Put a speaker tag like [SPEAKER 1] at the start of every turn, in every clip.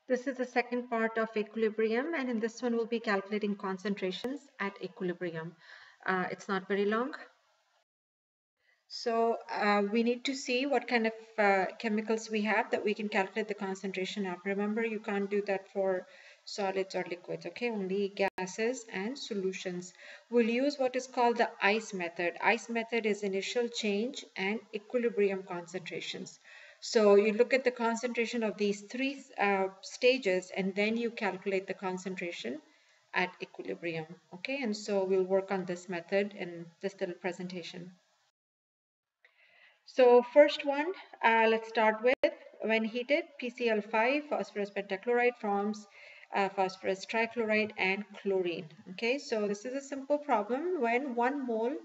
[SPEAKER 1] This is the second part of equilibrium, and in this one we'll be calculating concentrations at equilibrium. It's not very long. So we need to see what kind of chemicals we have that we can calculate the concentration of. Remember, you can't do that for solids or liquids, okay? Only gases and solutions. We'll use what is called the ICE method. ICE method is initial change and equilibrium concentrations. So you look at the concentration of these three stages, and then you calculate the concentration at equilibrium, okay? And so we'll work on this method in this little presentation. So first one, let's start with, when heated, PCl5, phosphorus pentachloride, forms phosphorus trichloride and chlorine. Okay, so this is a simple problem. When 1 mole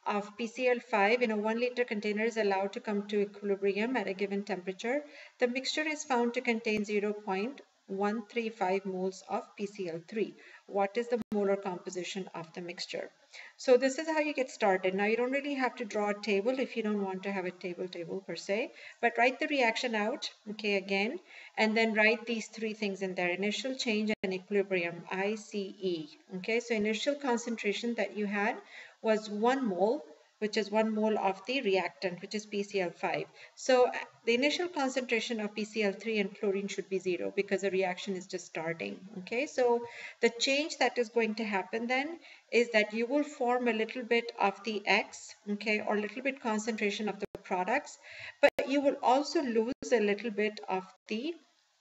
[SPEAKER 1] of PCl5 in a 1 liter container is allowed to come to equilibrium at a given temperature, the mixture is found to contain 0.135 moles of PCl3. What is the molar composition of the mixture? So this is how you get started. Now you don't really have to draw a table if you don't want to have a table per se, but write the reaction out, okay, again, and then write these three things in there: initial change and equilibrium, ICE. Okay, so initial concentration that you had was 1 mole, which is 1 mole of the reactant, which is PCl5. So the initial concentration of PCl3 and chlorine should be 0 because the reaction is just starting. Okay, so the change that is going to happen then is that you will form a little bit of the X, okay, or a little bit concentration of the products, but you will also lose a little bit of the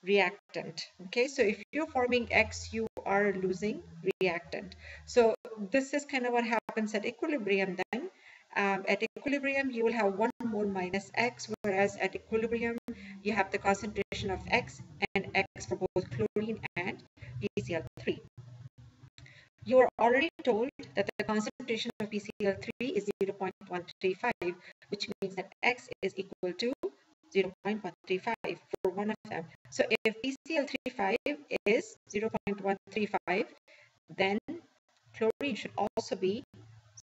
[SPEAKER 1] reactant. Okay, so if you're forming X, you are losing reactant. So this is kind of what happens at equilibrium then. At equilibrium, you will have 1 mole minus X, whereas at equilibrium, you have the concentration of X and X for both chlorine and PCl3. You are already told that the concentration of PCl3 is 0.135, which means that X is equal to 0.135 for one of them. So if PCl35 is 0.135, then chlorine should also be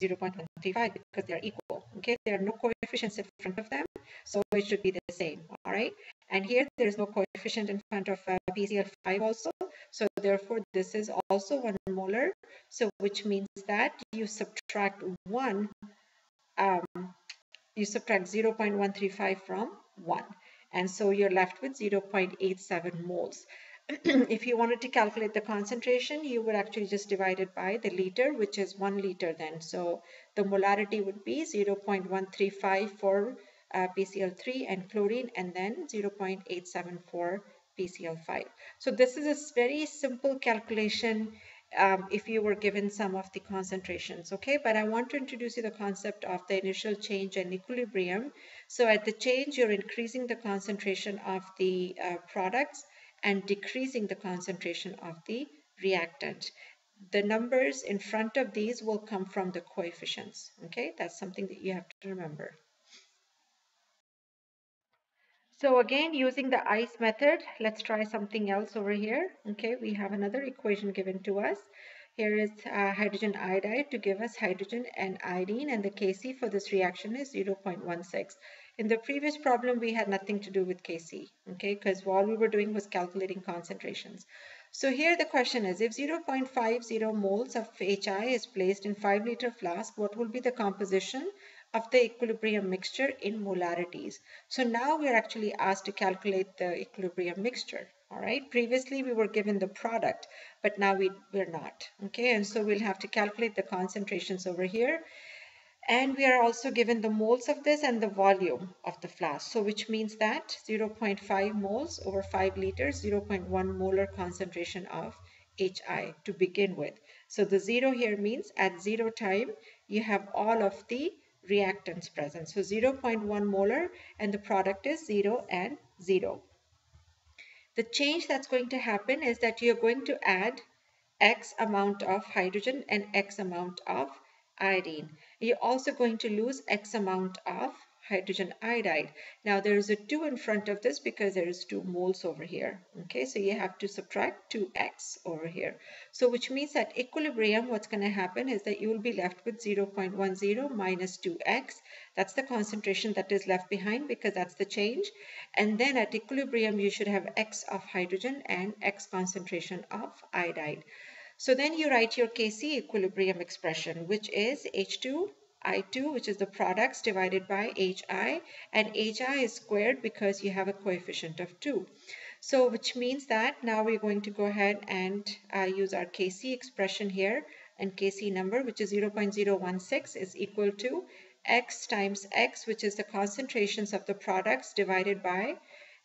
[SPEAKER 1] 0.135 because they are equal. Okay, there are no coefficients in front of them, so it should be the same. All right, and here there is no coefficient in front of PCl5 also, so therefore this is also 1 molar. So which means that you subtract 1, you subtract 0.135 from 1, and so you're left with 0.87 moles. If you wanted to calculate the concentration, you would actually just divide it by the liter, which is 1 liter then. So the molarity would be 0.135 for PCl3 and chlorine, and then 0.87 for PCl5. So this is a very simple calculation if you were given some of the concentrations, okay? But I want to introduce you the concept of the initial change and equilibrium. So at the change, you're increasing the concentration of the products and decreasing the concentration of the reactant. The numbers in front of these will come from the coefficients, okay? That's something that you have to remember. So again, using the ICE method, let's try something else over here. Okay, we have another equation given to us. Here is hydrogen iodide to give us hydrogen and iodine, and the Kc for this reaction is 0.16. In the previous problem, we had nothing to do with Kc, okay, because all we were doing was calculating concentrations. So here the question is, if 0.50 moles of HI is placed in 5 liter flask, what will be the composition of the equilibrium mixture in molarities? So now we are actually asked to calculate the equilibrium mixture. All right, previously we were given the product, but now we're not. Okay, and so we'll have to calculate the concentrations over here, and we are also given the moles of this and the volume of the flask, so which means that 0.5 moles over 5 liters, 0.1 molar concentration of HI to begin with. So the 0 here means at 0 time you have all of the reactants present. So 0.1 molar, and the product is 0 and 0. The change that's going to happen is that you're going to add X amount of hydrogen and X amount of iodine. You're also going to lose X amount of hydrogen iodide. Now there is a 2 in front of this because there is 2 moles over here. Okay, so you have to subtract 2x over here. So which means at equilibrium, what's going to happen is that you will be left with 0.10 minus 2x. That's the concentration that is left behind because that's the change. And then at equilibrium, you should have x of hydrogen and x concentration of iodide. So then you write your Kc equilibrium expression, which is H2I2, which is the products divided by Hi, and Hi is squared because you have a coefficient of 2. So which means that now we're going to go ahead and use our Kc expression here, and Kc number, which is 0.016, is equal to x times x, which is the concentrations of the products divided by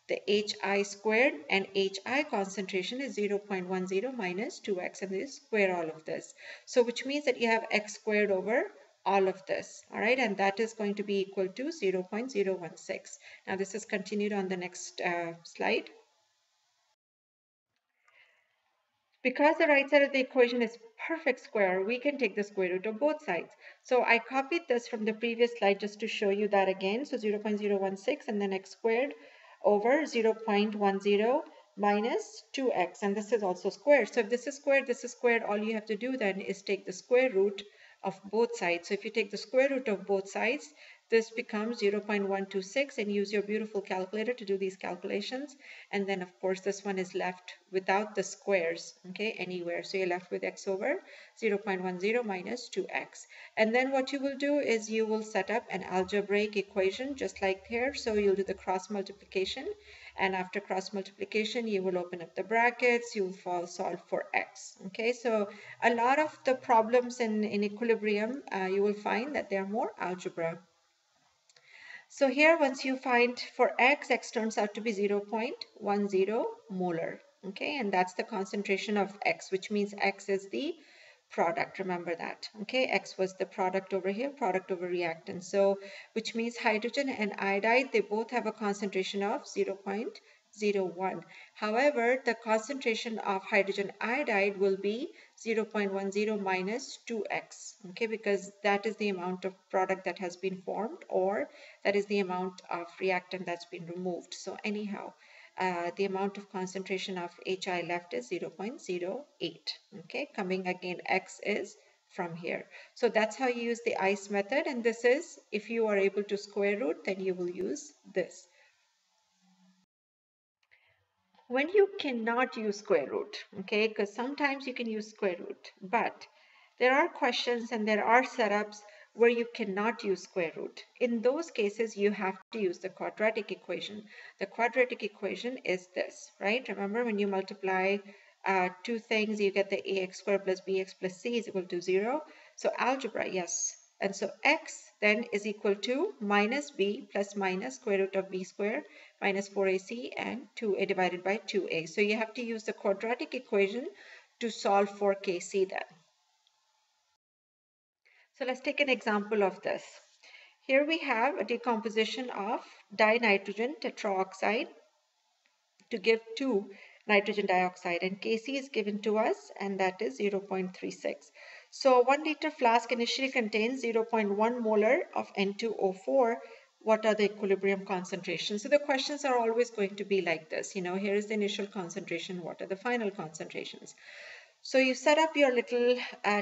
[SPEAKER 1] the Hi squared, and Hi concentration is 0.10 minus 2x, and they square all of this. So which means that you have x squared over all of this, all right, and that is going to be equal to 0.016. Now this is continued on the next slide. Because the right side of the equation is perfect square, we can take the square root of both sides. So I copied this from the previous slide just to show you that again. So 0.016 and then x squared over 0.10 minus 2x, and this is also squared. So if this is squared, all you have to do then is take the square root of both sides. So if you take the square root of both sides, this becomes 0.126, and use your beautiful calculator to do these calculations. And then of course this one is left without the squares, okay, anywhere. So you're left with x over 0.10 minus 2x. And then what you will do is you will set up an algebraic equation just like here. So you'll do the cross multiplication, and after cross multiplication you will open up the brackets, you will solve for x. Okay, so a lot of the problems in equilibrium, you will find that they are more algebra. So here once you find for x turns out to be 0.10 molar, okay, and that's the concentration of x, which means x is the product, remember that, okay, x was the product over here, product over reactant. So which means hydrogen and iodide, they both have a concentration of 0.01. However, the concentration of hydrogen iodide will be 0.10 minus 2x, okay, because that is the amount of product that has been formed, or that is the amount of reactant that's been removed. So anyhow, the amount of concentration of Hi left is 0.08. Okay, coming again, x is from here. So that's how you use the ICE method, and this is, if you are able to square root, then you will use this. When you cannot use square root, okay, because sometimes you can use square root, but there are questions and there are setups where you cannot use square root. In those cases, you have to use the quadratic equation. The quadratic equation is this, right? Remember, when you multiply two things, you get the ax squared plus bx plus c is equal to 0. So algebra, yes. And so x then is equal to minus b plus minus square root of b squared minus 4ac and 2a divided by 2a. So you have to use the quadratic equation to solve for Kc then. So let's take an example of this. Here we have a decomposition of dinitrogen tetraoxide to give 2 nitrogen dioxide, and Kc is given to us, and that is 0.36. So 1 liter flask initially contains 0.1 molar of N2O4. What are the equilibrium concentrations? So the questions are always going to be like this. You know, here is the initial concentration. What are the final concentrations? So you set up your little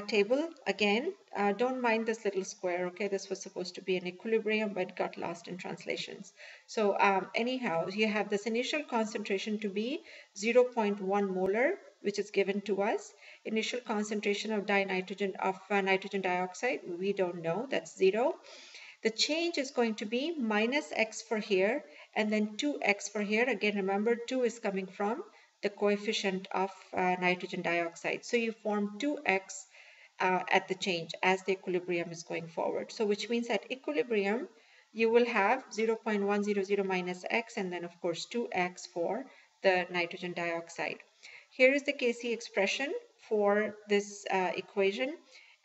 [SPEAKER 1] table again. Don't mind this little square, okay? This was supposed to be an equilibrium, but got lost in translations. So anyhow, you have this initial concentration to be 0.1 molar, which is given to us. Initial concentration of nitrogen dioxide, we don't know, that's 0. The change is going to be minus x for here, and then 2x for here. Again, remember 2 is coming from the coefficient of nitrogen dioxide. So you form 2x at the change as the equilibrium is going forward. So which means at equilibrium, you will have 0.100 minus x, and then of course 2x for the nitrogen dioxide. Here is the Kc expression for this equation.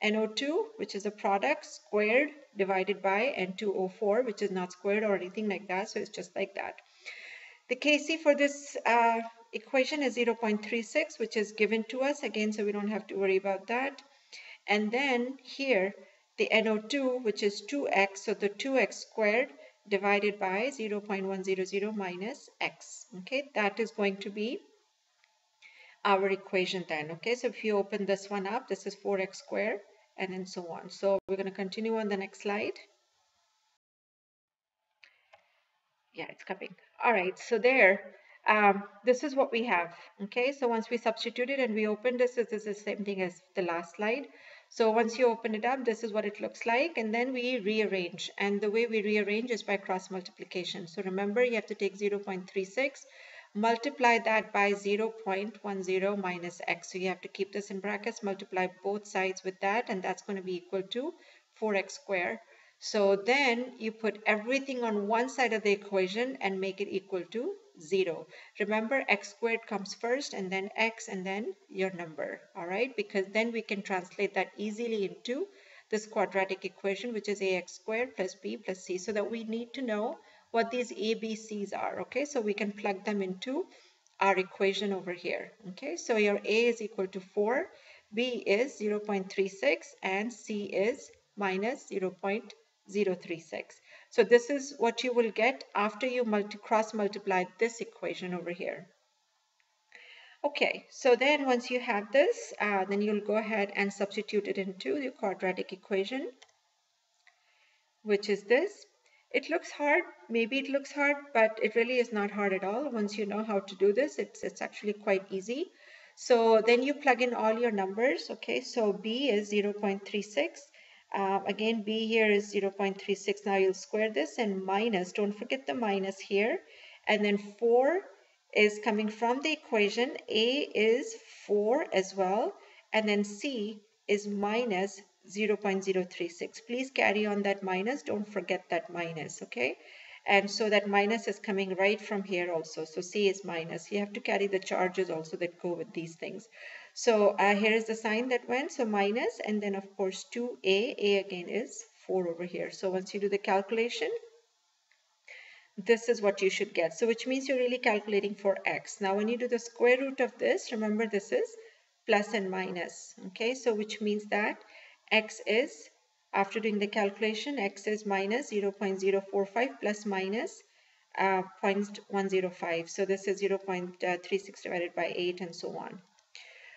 [SPEAKER 1] NO2, which is a product, squared divided by N2O4, which is not squared or anything like that. So it's just like that. The Kc for this equation is 0.36, which is given to us again, so we don't have to worry about that. And then here, the NO2, which is 2x, so the 2x squared divided by 0.100 minus x. Okay, that is going to be our equation then. Okay, so if you open this one up, this is 4x squared and then so on. So we're going to continue on the next slide. Yeah, it's coming. All right, so there, this is what we have. Okay, so once we substitute it and we open this is the same thing as the last slide. So once you open it up, this is what it looks like, and then we rearrange. And the way we rearrange is by cross multiplication. So remember, you have to take 0.36, multiply that by 0.10 minus x. So you have to keep this in brackets, multiply both sides with that, and that's going to be equal to 4x squared. So then you put everything on one side of the equation and make it equal to 0. Remember, x squared comes first and then x and then your number, all right? Because then we can translate that easily into this quadratic equation, which is ax squared plus b plus c. So that we need to know what these a, b, c's are, okay? So we can plug them into our equation over here, okay? So your a is equal to 4, b is 0.36, and c is minus 0.36. So this is what you will get after you cross multiply this equation over here. Okay, so then once you have this, then you'll go ahead and substitute it into the quadratic equation, which is this. It looks hard, maybe it looks hard, but it really is not hard at all. Once you know how to do this, it's actually quite easy. So then you plug in all your numbers, okay? So b is 0.36. Again, b here is 0.36. Now you'll square this and minus, don't forget the minus here. And then 4 is coming from the equation. A is 4 as well. And then c is minus 0.036. Please carry on that minus. Don't forget that minus, okay? And so that minus is coming right from here also. So C is minus. You have to carry the charges also that go with these things. So here is the sign that went. So minus, and then of course 2a. A again is 4 over here. So once you do the calculation, this is what you should get. So which means you're really calculating for x. Now when you do the square root of this, remember this is plus and minus, okay? So which means that x is, after doing the calculation, x is minus 0.045 plus minus 0.105. So this is 0.36 divided by 8 and so on.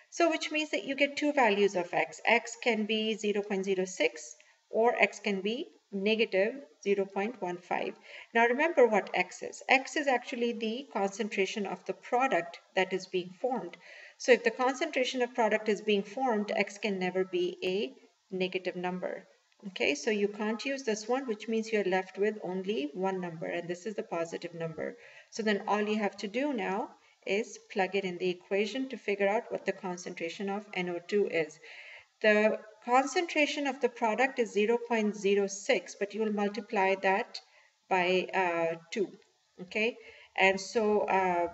[SPEAKER 1] So which means that you get two values of x. X can be 0.06 or x can be negative 0.15. Now remember what x is. X is actually the concentration of the product that is being formed. So if the concentration of product is being formed, x can never be a negative number. Okay, so you can't use this one, which means you're left with only one number, and this is the positive number. So then all you have to do now is plug it in the equation to figure out what the concentration of NO2 is. The concentration of the product is 0.06, but you will multiply that by 2, okay? And so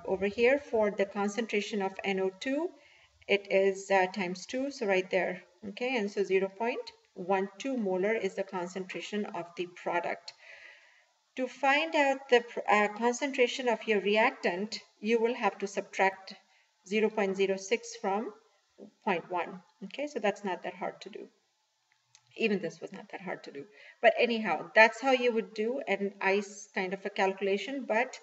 [SPEAKER 1] over here for the concentration of NO2, it is times 2, so right there, okay? And so 0.12 molar is the concentration of the product. To find out the concentration of your reactant, you will have to subtract 0.06 from 0.1, okay? So that's not that hard to do. Even this was not that hard to do. But anyhow, that's how you would do an ICE kind of a calculation, but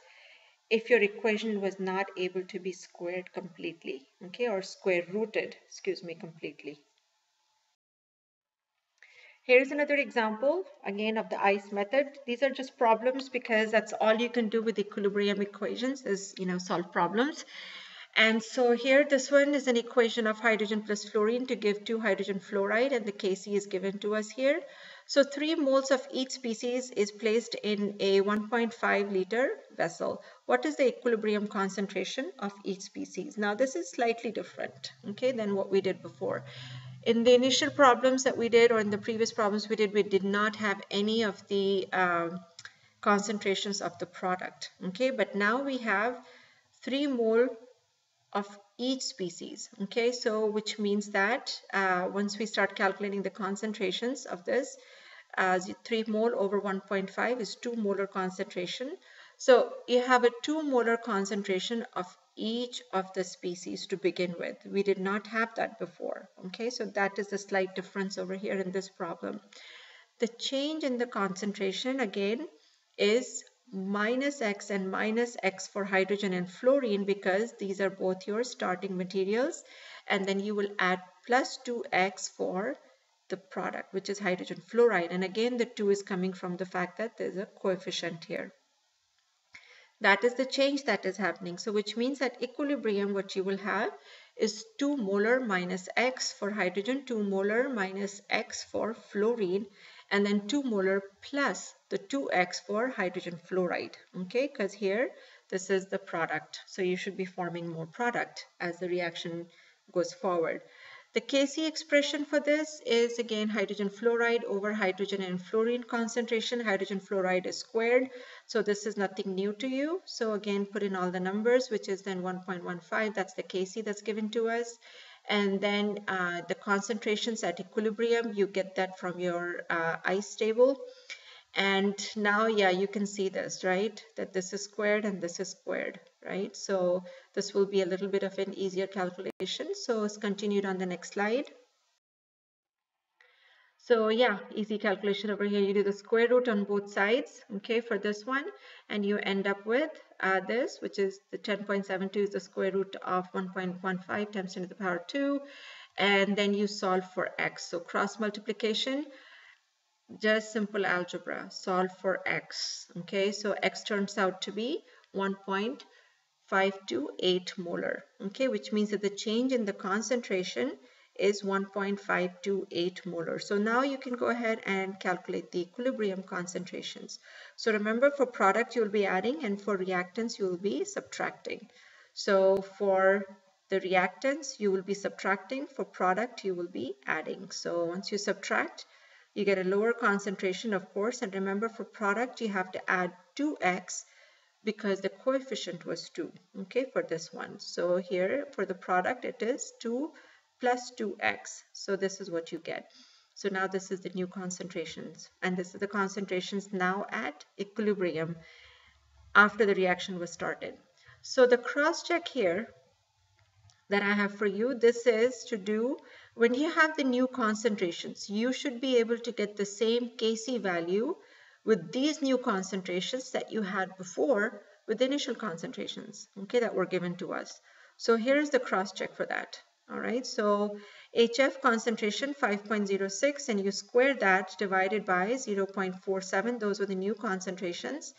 [SPEAKER 1] if your equation was not able to be squared completely, okay, or square rooted, excuse me, completely. Here's another example, again, of the ICE method. These are just problems because that's all you can do with equilibrium equations is, solve problems. And so here, this one is an equation of hydrogen plus fluorine to give 2 hydrogen fluoride, and the Kc is given to us here. So 3 moles of each species is placed in a 1.5 liter vessel. What is the equilibrium concentration of each species? Now this is slightly different, okay, than what we did before. In the initial problems that we did, or in the previous problems we did not have any of the concentrations of the product, okay, but now we have 3 mole of each species, okay, so which means that once we start calculating the concentrations of this, 3 mole over 1.5 is 2 molar concentration. So you have a 2 molar concentration of each of the species to begin with. We did not have that before, okay, so that is the slight difference over here in this problem. The change in the concentration, again, is minus X and minus X for hydrogen and fluorine, because these are both your starting materials, and then you will add plus 2X for the product, which is hydrogen fluoride. And again, the 2 is coming from the fact that there's a coefficient here. That is the change that is happening. So which means at equilibrium, what you will have is 2 molar minus X for hydrogen, 2 molar minus X for fluorine, and then 2 molar plus the 2X for hydrogen fluoride. Okay, because here this is the product. So you should be forming more product as the reaction goes forward. The Kc expression for this is again hydrogen fluoride over hydrogen and fluorine concentration. Hydrogen fluoride is squared, so this is nothing new to you. So again, put in all the numbers, which is then 1.15. That's the Kc that's given to us. And then the concentrations at equilibrium, you get that from your ICE table. And now, yeah, you can see this, right? That this is squared and this is squared, right? So this will be a little bit of an easier calculation. So it's continued on the next slide. So yeah, easy calculation over here. You do the square root on both sides, okay, for this one, and you end up with this, which is the 10.72 is the square root of 1.15 times 10 to the power 2, and then you solve for x. So cross multiplication, just simple algebra, solve for x, okay? So x turns out to be 1.528 molar, okay, which means that the change in the concentration is 1.528 molar. So now you can go ahead and calculate the equilibrium concentrations. So remember, for product you'll be adding, and for reactants you will be subtracting. So for the reactants you will be subtracting, for product you will be adding. So once you subtract, you get a lower concentration, of course, and remember, for product you have to add 2x because the coefficient was 2, okay, for this one. So here for the product it is 2 plus 2x. So this is what you get. So now this is the new concentrations, and this is the concentrations now at equilibrium after the reaction was started. So the cross check here that I have for you, this is to do when you have the new concentrations. You should be able to get the same Kc value with these new concentrations that you had before with the initial concentrations, okay, that were given to us. So here is the cross check for that. All right, so HF concentration 5.06, and you square that divided by 0.47. Those were the new concentrations.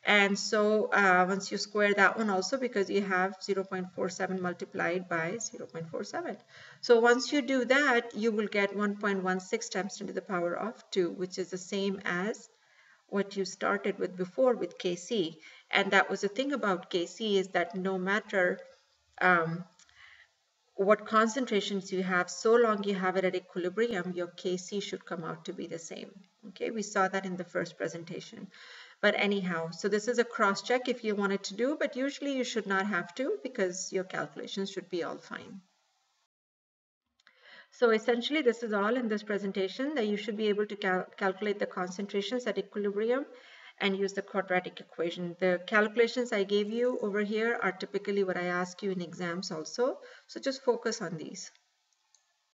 [SPEAKER 1] And so once you square that one also, because you have 0.47 multiplied by 0.47. So once you do that, you will get 1.16 times 10 to the power of 2, which is the same as what you started with before with Kc. And that was the thing about Kc, is that no matter what concentrations you have, so long you have it at equilibrium, your Kc should come out to be the same. Okay, we saw that in the first presentation. But anyhow, so this is a cross check if you wanted to do, but usually you should not have to, because your calculations should be all fine. So essentially this is all in this presentation, that you should be able to calculate the concentrations at equilibrium and use the quadratic equation. The calculations I gave you over here are typically what I ask you in exams also. So just focus on these.